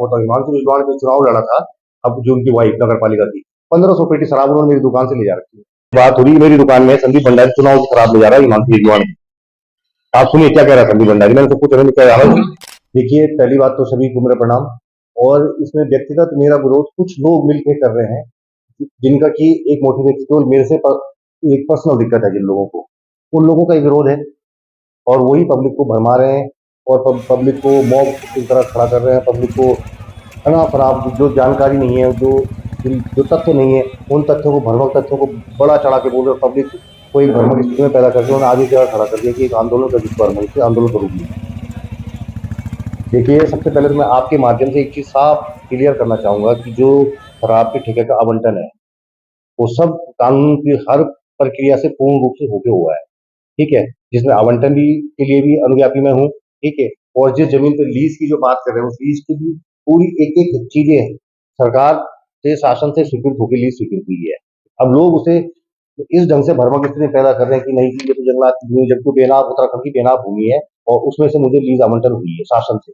वो तो हिमांशु बिजवाल ने चुनाव लड़ा था, अब जो उनकी वाइफ नगर पालिका की 1500 पेटी शराब उन्होंने मेरी दुकान से ले जा रखी है। बात हो रही है मेरी दुकान में संदीप भंडारी चुनाव से शराब ले जा रहा है हिमांशु बिजवाल। आप सुनिए क्या कह रहा है संदीप भंडारी, मैंने सब कुछ अभी कह रहा हूँ। देखिए पहली बात तो सभी को मेरा प्रणाम। और इसमें व्यक्तिगत मेरा विरोध कुछ लोग मिलकर कर रहे हैं, जिनका कि एक मोटिवेट केवल मेरे से एक पर्सनल दिक्कत है जिन लोगों को, उन लोगों का एक विरोध है। और वही पब्लिक को भरमा रहे हैं और पब्लिक को मॉब की तरह खड़ा कर रहे हैं। पब्लिक को खराब खराब जो जानकारी नहीं है, जो जो तथ्य नहीं है, उन तथ्यों को, भ्रामक तथ्यों को बड़ा चढ़ा के बोल रहे पब्लिक को एक भ्रमक स्थिति में पैदा करके उन्होंने आगे जगह खड़ा कर दिया कि एक आंदोलन का जिस पर से आंदोलन का रूप लिया। देखिए सबसे पहले तो मैं आपके माध्यम से एक चीज साफ क्लियर करना चाहूंगा कि जो शराब के ठेके का आवंटन है वो सब कानून की हर प्रक्रिया से पूर्ण रूप से होके हुआ है। ठीक है, जिसमें आवंटन भी के लिए भी अनुज्ञापी मैं हूँ। ठीक है, और जिस जमीन पे लीज की जो बात कर रहे हैं उस लीज की भी पूरी एक एक चीजें सरकार से, शासन से स्वीकृत होकर लीज स्वीकृत हुई है। अब लोग उसे इस ढंग से भ्रमक स्थिति पैदा कर रहे हैं कि नहीं कि ये तो जंगलात की भूमि, जबकि बेनाम उत्तराखंड की बेनाम भूमि है और उसमें से मुझे लीज आवंटन हुई है शासन से।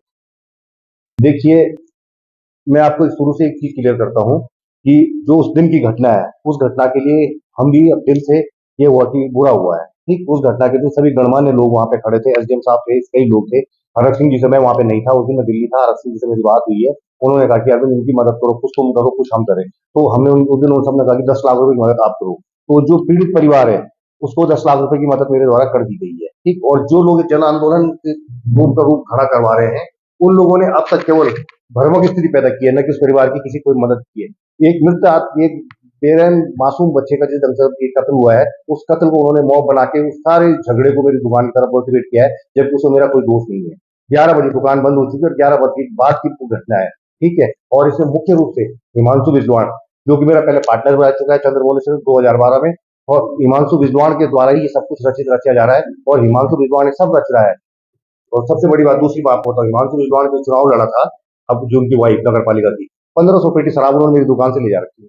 देखिए मैं आपको शुरू से एक चीज क्लियर करता हूँ कि जो उस दिन की घटना है उस घटना के लिए हम भी अब दिल से ये हुआ कि बुरा हुआ है। ठीक, उस घटना के दिन सभी गणमान्य लोग वहां पे खड़े थे, एसडीएम साहब थे, कई लोग थे। हरक सिंह जी से मैं वहां पे नहीं था, उस दिन मैं दिल्ली था। हरक सिंह जी से मेरी बात हुई है, उन्होंने कहा कि अरविंद इनकी मदद करो, कुछ तुम करो कुछ हम करें। तो हमने उस दिन उन सबने कहा कि 10 लाख रुपए की मदद आप करो। तो जो पीड़ित परिवार है उसको 10 लाख रुपए की मदद मेरे द्वारा कर दी गई है। ठीक, और जो लोग जन आंदोलन के रूप का रूप खड़ा करवा रहे हैं उन लोगों ने अब तक केवल भ्रमक स्थिति पैदा की है, न कि उस परिवार की किसी कोई मदद की है। एक एक बेरहम मासूम बच्चे का जिस ढंग से एक कत्ल हुआ है, उस कत्ल को उन्होंने मॉब बना के उस सारे झगड़े को मेरी दुकान की तरफ मोटिवेट किया है, जबकि उसमें मेरा कोई दोष नहीं है। 11 बजे दुकान बंद हो चुकी है और 11 बजे के बाद की घटना है। ठीक है, और इसमें मुख्य रूप से हिमांशु बिजवाण, जो कि मेरा पहले पार्टनर रह चुका है चंद्रमौली से 2012 में, और हिमांशु बिजवाण के द्वारा ही ये सब कुछ रचित रचा जा रहा है और हिमांशु बिजवाण ने सब रच रहा है। और सबसे बड़ी बात, दूसरी बात होता है, हिमांशु बिजवाण ने चुनाव लड़ा था, अब जो उनकी वाइफ नगर पालिका की 1500 पेटी शराब उन्होंने मेरी दुकान से ले जा रखी है,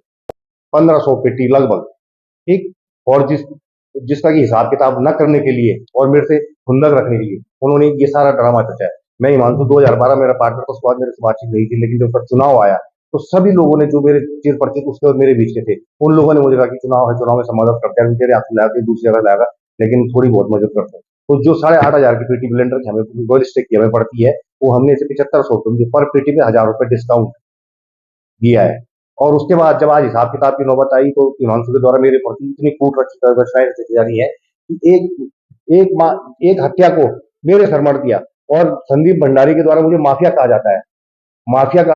1500 पेटी लगभग। ठीक, और जिसका कि हिसाब किताब न करने के लिए और मेरे से खुंदक रखने के लिए उन्होंने ये सारा ड्रामा रचा है। मैं हिमांशु 2012 मेरा पार्टनर तो उसके बाद मेरे से बातचीत नहीं थी, लेकिन जब तक चुनाव आया तो सभी लोगों ने, जो मेरे चिर परिचित उसके और मेरे बीच के थे, उन लोगों ने मुझे कहा कि चुनाव है, चुनाव में सब मदद करते हैं, तेरे हाथ लाया दूसरी जगह लाएगा, लेकिन थोड़ी बहुत मदद करते हैं। तो जो 8,500 की पेटी ब्लेंडर की हमें गोल स्टिक की हमें पड़ती है, वो हमने इसे 7500 पर पेटी में 1000 रुपए डिस्काउंट दिया है। और उसके बाद जब आज हिसाब किताब की नौबत आई तो हिमांशु के द्वारा मेरे प्रति इतनी कूट रचनाएं रची जा रही है कि एक हत्या को मेरे सर मर दिया और संदीप भंडारी के द्वारा मुझे माफिया कहा जाता है। माफिया का